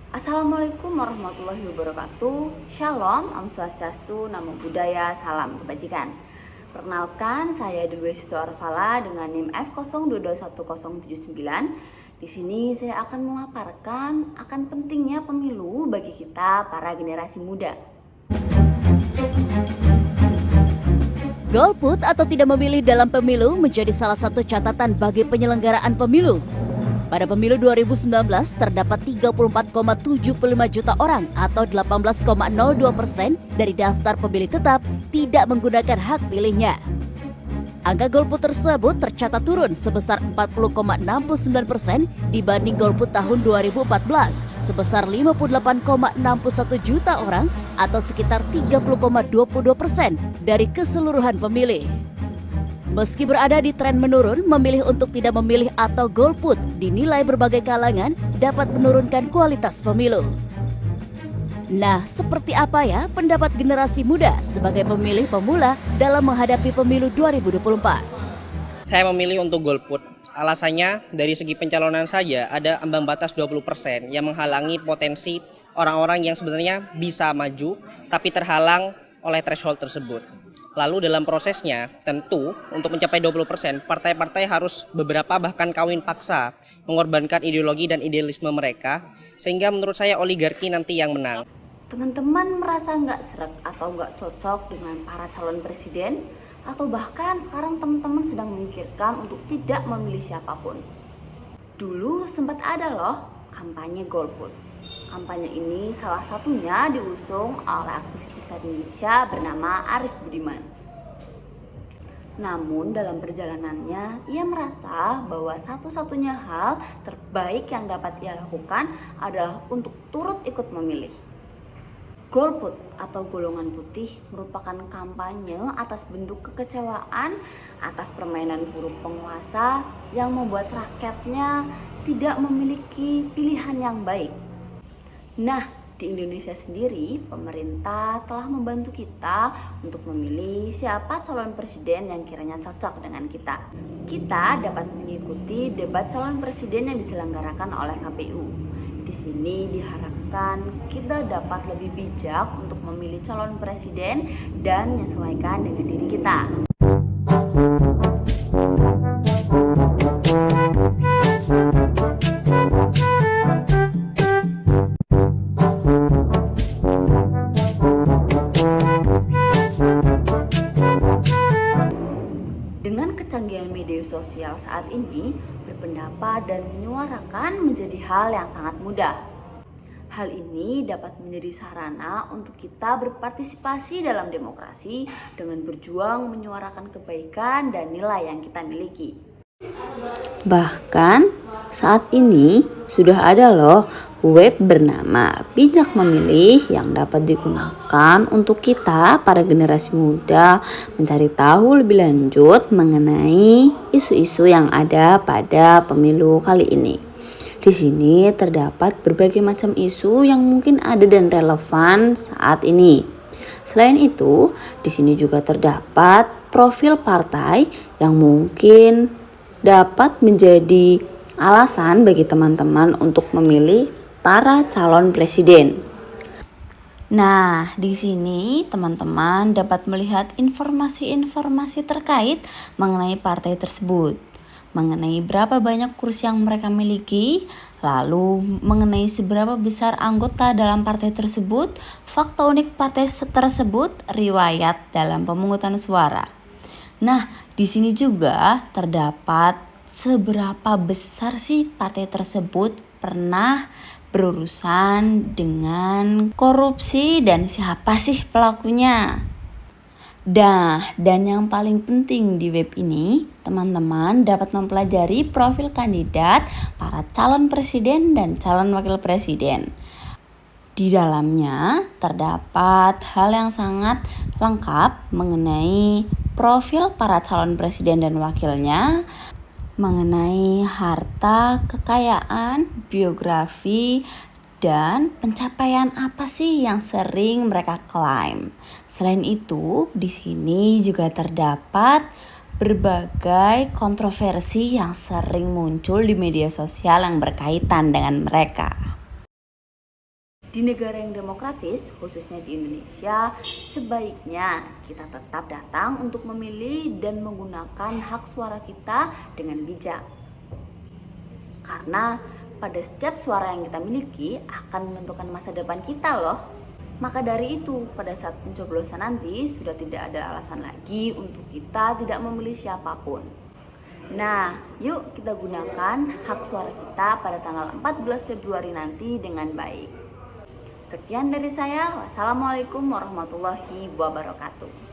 Assalamualaikum warahmatullahi wabarakatuh. Shalom, Om Swastiastu, Namo Buddhaya, Salam Kebajikan. Perkenalkan, saya Dwi Arfala dengan NIM F02210079. Di sini saya akan memaparkan akan pentingnya pemilu bagi kita para generasi muda. Golput atau tidak memilih dalam pemilu menjadi salah satu catatan bagi penyelenggaraan pemilu. Pada pemilu 2019 terdapat 34,75 juta orang atau 18,02% dari daftar pemilih tetap tidak menggunakan hak pilihnya. Angka golput tersebut tercatat turun sebesar 40,69% dibanding golput tahun 2014 sebesar 58,61 juta orang atau sekitar 30,22% dari keseluruhan pemilih. Meski berada di tren menurun, memilih untuk tidak memilih atau golput dinilai berbagai kalangan dapat menurunkan kualitas pemilu. Nah, seperti apa ya pendapat generasi muda sebagai pemilih pemula dalam menghadapi pemilu 2024? Saya memilih untuk golput. Alasannya dari segi pencalonan saja ada ambang batas 20% yang menghalangi potensi orang-orang yang sebenarnya bisa maju tapi terhalang oleh threshold tersebut. Lalu dalam prosesnya tentu untuk mencapai 20% partai-partai harus beberapa bahkan kawin paksa mengorbankan ideologi dan idealisme mereka sehingga menurut saya oligarki nanti yang menang. Teman-teman merasa nggak seret atau nggak cocok dengan para calon presiden? Atau bahkan sekarang teman-teman sedang memikirkan untuk tidak memilih siapapun? Dulu sempat ada loh kampanye golput. Kampanye ini salah satunya diusung oleh aktivis besar Indonesia bernama Arief Budiman. Namun dalam perjalanannya ia merasa bahwa satu-satunya hal terbaik yang dapat ia lakukan adalah untuk turut ikut memilih. Golput atau golongan putih merupakan kampanye atas bentuk kekecewaan atas permainan buruk penguasa yang membuat rakyatnya tidak memiliki pilihan yang baik. Nah, di Indonesia sendiri, pemerintah telah membantu kita untuk memilih siapa calon presiden yang kiranya cocok dengan kita. Kita dapat mengikuti debat calon presiden yang diselenggarakan oleh KPU. Di sini diharapkan kita dapat lebih bijak untuk memilih calon presiden dan menyesuaikan dengan diri kita. Dengan kecanggihan media sosial saat ini, berpendapat dan menyuarakan menjadi hal yang sangat mudah. Hal ini dapat menjadi sarana untuk kita berpartisipasi dalam demokrasi dengan berjuang menyuarakan kebaikan dan nilai yang kita miliki. Bahkan saat ini sudah ada loh web bernama Bijak Memilih yang dapat digunakan untuk kita para generasi muda mencari tahu lebih lanjut mengenai isu-isu yang ada pada pemilu kali ini. Di sini terdapat berbagai macam isu yang mungkin ada dan relevan saat ini. Selain itu, di sini juga terdapat profil partai yang mungkin dapat menjadi alasan bagi teman-teman untuk memilih para calon presiden. Nah, di sini teman-teman dapat melihat informasi-informasi terkait mengenai partai tersebut, mengenai berapa banyak kursi yang mereka miliki, lalu mengenai seberapa besar anggota dalam partai tersebut, fakta unik partai tersebut, riwayat dalam pemungutan suara. Nah, di sini juga terdapat seberapa besar sih partai tersebut pernah berurusan dengan korupsi dan siapa sih pelakunya. Dan yang paling penting di web ini, teman-teman dapat mempelajari profil kandidat para calon presiden dan calon wakil presiden. Di dalamnya terdapat hal yang sangat lengkap mengenai profil para calon presiden dan wakilnya, mengenai harta, kekayaan, biografi, dan pencapaian apa sih yang sering mereka klaim. Selain itu, di sini juga terdapat berbagai kontroversi yang sering muncul di media sosial yang berkaitan dengan mereka. Di negara yang demokratis, khususnya di Indonesia, sebaiknya kita tetap datang untuk memilih dan menggunakan hak suara kita dengan bijak. Karena pada setiap suara yang kita miliki akan menentukan masa depan kita loh. Maka dari itu, pada saat pencoblosan nanti sudah tidak ada alasan lagi untuk kita tidak memilih siapapun. Nah, yuk kita gunakan hak suara kita pada tanggal 14 Februari nanti dengan baik. Sekian dari saya. Wassalamualaikum warahmatullahi wabarakatuh.